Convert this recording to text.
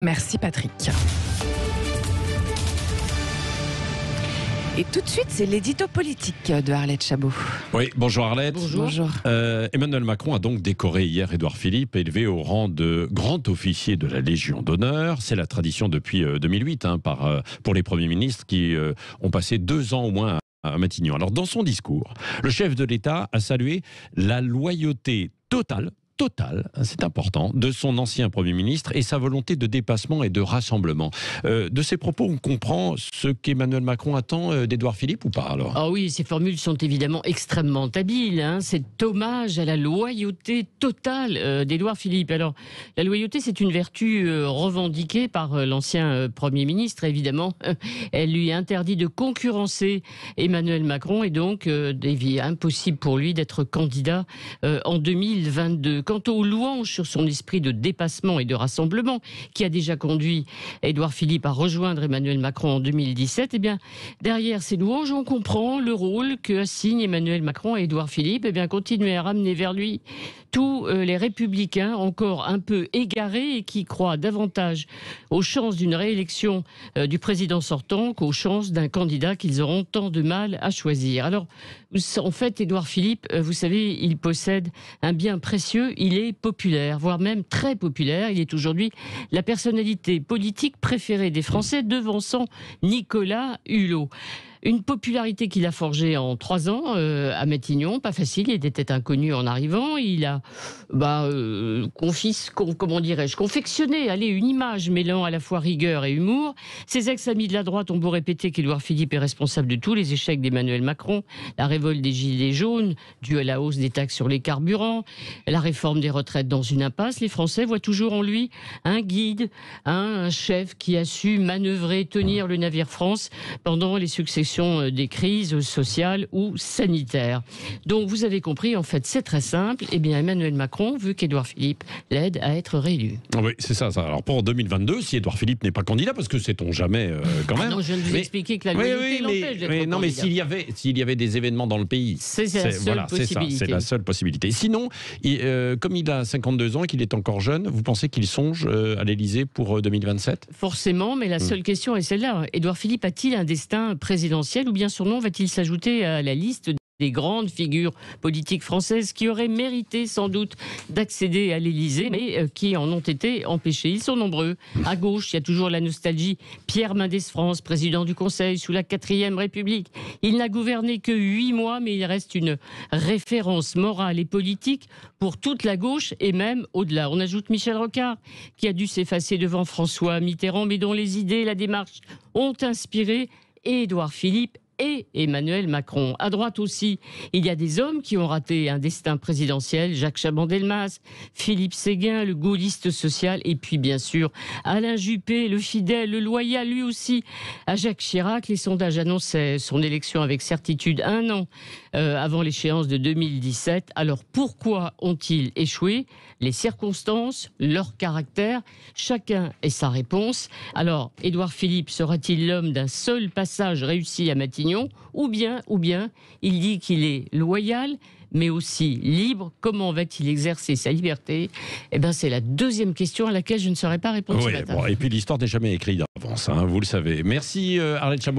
Merci Patrick. Et tout de suite, c'est l'édito politique de Arlette Chabot. Oui, bonjour Arlette. Bonjour. Emmanuel Macron a donc décoré hier Édouard Philippe, élevé au rang de grand officier de la Légion d'honneur. C'est la tradition depuis 2008 pour les premiers ministres qui ont passé 2 ans au moins à Matignon. Alors dans son discours, le chef de l'État a salué la loyauté totale, c'est important, de son ancien Premier ministre et sa volonté de dépassement et de rassemblement. De ces propos, on comprend ce qu'Emmanuel Macron attend d'Édouard Philippe ou pas alors ? Ah oui, ces formules sont évidemment extrêmement habiles. C'est hommage à la loyauté totale d'Édouard Philippe. Alors, la loyauté, c'est une vertu revendiquée par l'ancien Premier ministre, évidemment. Elle lui interdit de concurrencer Emmanuel Macron et donc impossible pour lui d'être candidat en 2022. Quant aux louanges sur son esprit de dépassement et de rassemblement, qui a déjà conduit Édouard Philippe à rejoindre Emmanuel Macron en 2017, derrière ces louanges, on comprend le rôle que assigne Emmanuel Macron à Édouard Philippe, continuer à ramener vers lui tous les républicains encore un peu égarés et qui croient davantage aux chances d'une réélection du président sortant qu'aux chances d'un candidat qu'ils auront tant de mal à choisir. Alors, en fait, Édouard Philippe, vous savez, il possède un bien précieux, il est populaire, voire même très populaire. Il est aujourd'hui la personnalité politique préférée des Français, devançant Nicolas Hulot. Une popularité qu'il a forgée en 3 ans à Matignon, pas facile, il était inconnu en arrivant. Il a confectionné une image mêlant à la fois rigueur et humour. Ses ex-amis de la droite ont beau répéter qu'Édouard Philippe est responsable de tous les échecs d'Emmanuel Macron, la révolte des Gilets jaunes, due à la hausse des taxes sur les carburants, la réforme des retraites dans une impasse, les Français voient toujours en lui un guide, un chef qui a su manœuvrer, tenir le navire France pendant les successions des crises sociales ou sanitaires. Donc vous avez compris, en fait c'est très simple, Emmanuel Macron veut qu'Édouard Philippe l'aide à être réélu. Oui, c'est ça. Alors pour 2022, si Édouard Philippe n'est pas candidat, parce que sait-on jamais quand même. Non, je viens de vous expliquer que la loyauté l'empêche d'être candidat. Non, mais s'il y avait des événements dans le pays, c'est la seule possibilité. C'est la seule possibilité. Sinon, comme il a 52 ans et qu'il est encore jeune, vous pensez qu'il songe à l'Élysée pour 2027 ? Forcément, mais la seule question est celle-là. Édouard Philippe a-t-il un destin présidentiel ou bien son nom va-t-il s'ajouter à la liste des grandes figures politiques françaises qui auraient mérité sans doute d'accéder à l'Élysée, mais qui en ont été empêchés. Ils sont nombreux. À gauche, il y a toujours la nostalgie. Pierre Mendès France, président du Conseil sous la 4e République. Il n'a gouverné que 8 mois, mais il reste une référence morale et politique pour toute la gauche et même au-delà. On ajoute Michel Rocard, qui a dû s'effacer devant François Mitterrand, mais dont les idées et la démarche ont inspiré Édouard Philippe et Emmanuel Macron. À droite aussi, il y a des hommes qui ont raté un destin présidentiel. Jacques Chaban-Delmas, Philippe Séguin, le gaulliste social, et puis bien sûr Alain Juppé, le fidèle, le loyal, lui aussi, à Jacques Chirac. Les sondages annonçaient son élection avec certitude 1 an avant l'échéance de 2017. Alors pourquoi ont-ils échoué ? Les circonstances, leur caractère, chacun ait sa réponse. Alors, Édouard Philippe sera-t-il l'homme d'un seul passage réussi à Matignon ? Ou bien, il dit qu'il est loyal, mais aussi libre. Comment va-t-il exercer sa liberté ? C'est la deuxième question à laquelle je ne saurais pas répondre ce matin. Et puis l'histoire n'est jamais écrite d'avance, vous le savez. Merci Arlette Chabot.